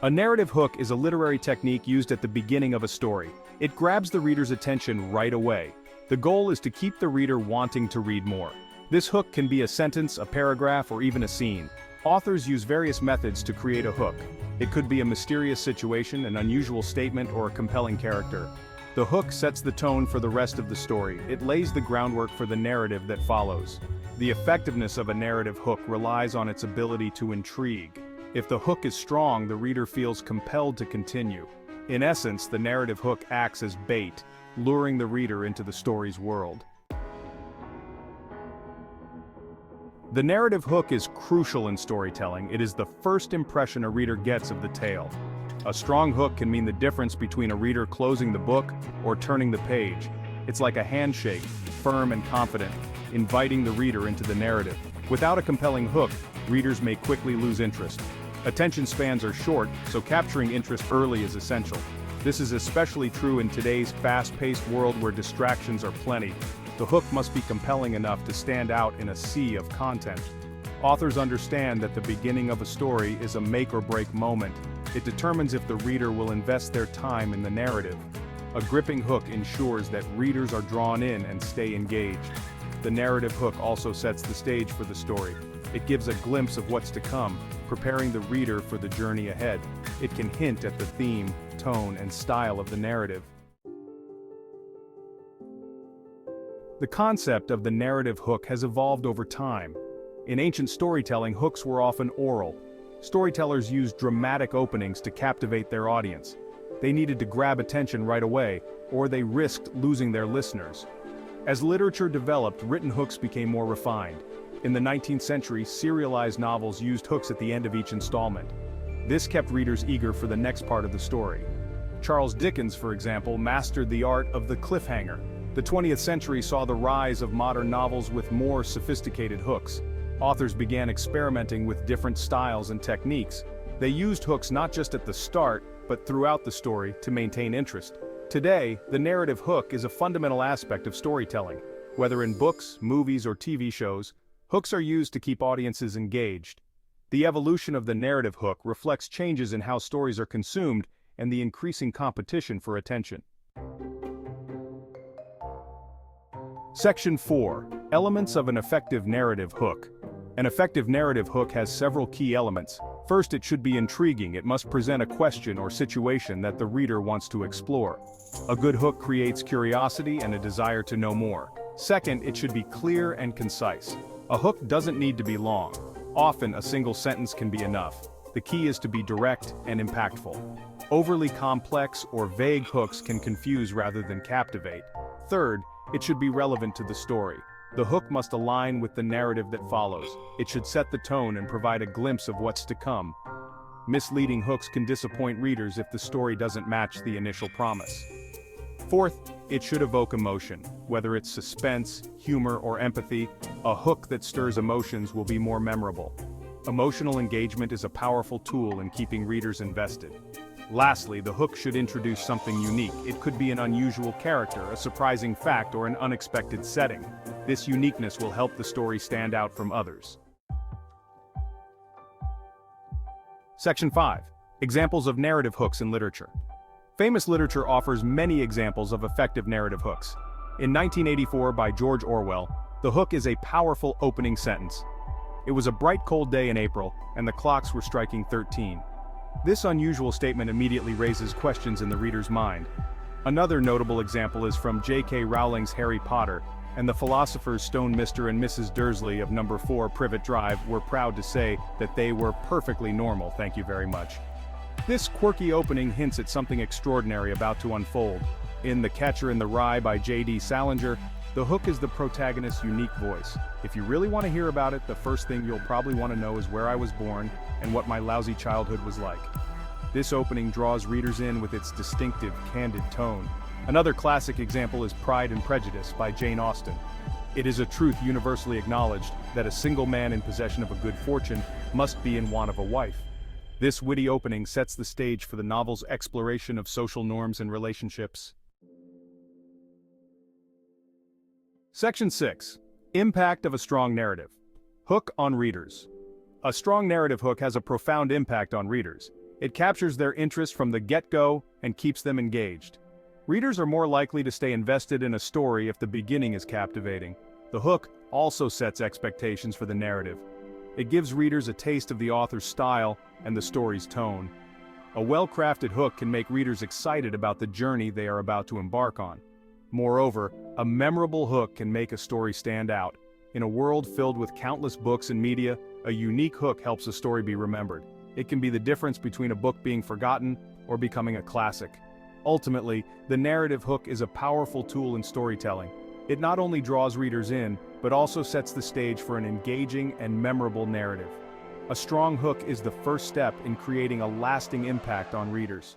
A narrative hook is a literary technique used at the beginning of a story. It grabs the reader's attention right away. The goal is to keep the reader wanting to read more. This hook can be a sentence, a paragraph, or even a scene. Authors use various methods to create a hook. It could be a mysterious situation, an unusual statement, or a compelling character. The hook sets the tone for the rest of the story. It lays the groundwork for the narrative that follows. The effectiveness of a narrative hook relies on its ability to intrigue. If the hook is strong, the reader feels compelled to continue. In essence, the narrative hook acts as bait, luring the reader into the story's world. The narrative hook is crucial in storytelling. It is the first impression a reader gets of the tale. A strong hook can mean the difference between a reader closing the book or turning the page. It's like a handshake, firm and confident, inviting the reader into the narrative. Without a compelling hook, readers may quickly lose interest. Attention spans are short, so capturing interest early is essential. This is especially true in today's fast-paced world where distractions are plenty. The hook must be compelling enough to stand out in a sea of content. Authors understand that the beginning of a story is a make-or-break moment. It determines if the reader will invest their time in the narrative. A gripping hook ensures that readers are drawn in and stay engaged. The narrative hook also sets the stage for the story. It gives a glimpse of what's to come, preparing the reader for the journey ahead. It can hint at the theme, tone, and style of the narrative. The concept of the narrative hook has evolved over time. In ancient storytelling, hooks were often oral. Storytellers used dramatic openings to captivate their audience. They needed to grab attention right away, or they risked losing their listeners. As literature developed, written hooks became more refined. In the 19th century, serialized novels used hooks at the end of each installment. This kept readers eager for the next part of the story. Charles Dickens, for example, mastered the art of the cliffhanger. The 20th century saw the rise of modern novels with more sophisticated hooks. Authors began experimenting with different styles and techniques. They used hooks not just at the start, but throughout the story to maintain interest. Today, the narrative hook is a fundamental aspect of storytelling. Whether in books, movies, or TV shows, hooks are used to keep audiences engaged. The evolution of the narrative hook reflects changes in how stories are consumed and the increasing competition for attention. Section 4. Elements of an effective narrative hook. An effective narrative hook has several key elements. First, it should be intriguing. It must present a question or situation that the reader wants to explore. A good hook creates curiosity and a desire to know more. Second, it should be clear and concise. A hook doesn't need to be long. Often, a single sentence can be enough. The key is to be direct and impactful. Overly complex or vague hooks can confuse rather than captivate. Third, it should be relevant to the story. The hook must align with the narrative that follows. It should set the tone and provide a glimpse of what's to come. Misleading hooks can disappoint readers if the story doesn't match the initial promise. Fourth, it should evoke emotion. Whether it's suspense, humor, or empathy, a hook that stirs emotions will be more memorable. Emotional engagement is a powerful tool in keeping readers invested. Lastly, the hook should introduce something unique. It could be an unusual character, a surprising fact, or an unexpected setting. This uniqueness will help the story stand out from others. Section 5. Examples of narrative hooks in literature. Famous literature offers many examples of effective narrative hooks. In 1984 by George Orwell, the hook is a powerful opening sentence. It was a bright cold day in April, and the clocks were striking 13. This unusual statement immediately raises questions in the reader's mind. Another notable example is from J.K. Rowling's Harry Potter, and the philosophers Stone Mr. and Mrs. Dursley of number 4 Privet Drive were proud to say that they were perfectly normal, thank you very much. This quirky opening hints at something extraordinary about to unfold. In The Catcher in the Rye by J.D. Salinger, the hook is the protagonist's unique voice. If you really want to hear about it, the first thing you'll probably want to know is where I was born and what my lousy childhood was like. This opening draws readers in with its distinctive, candid tone. Another classic example is Pride and Prejudice by Jane Austen. It is a truth universally acknowledged that a single man in possession of a good fortune must be in want of a wife. This witty opening sets the stage for the novel's exploration of social norms and relationships. Section 6. Impact of a strong narrative. Hook on readers. A strong narrative hook has a profound impact on readers. It captures their interest from the get-go and keeps them engaged. Readers are more likely to stay invested in a story if the beginning is captivating. The hook also sets expectations for the narrative. It gives readers a taste of the author's style and the story's tone. A well-crafted hook can make readers excited about the journey they are about to embark on. Moreover, a memorable hook can make a story stand out. In a world filled with countless books and media, a unique hook helps a story be remembered. It can be the difference between a book being forgotten or becoming a classic. Ultimately, the narrative hook is a powerful tool in storytelling. It not only draws readers in, but also sets the stage for an engaging and memorable narrative. A strong hook is the first step in creating a lasting impact on readers.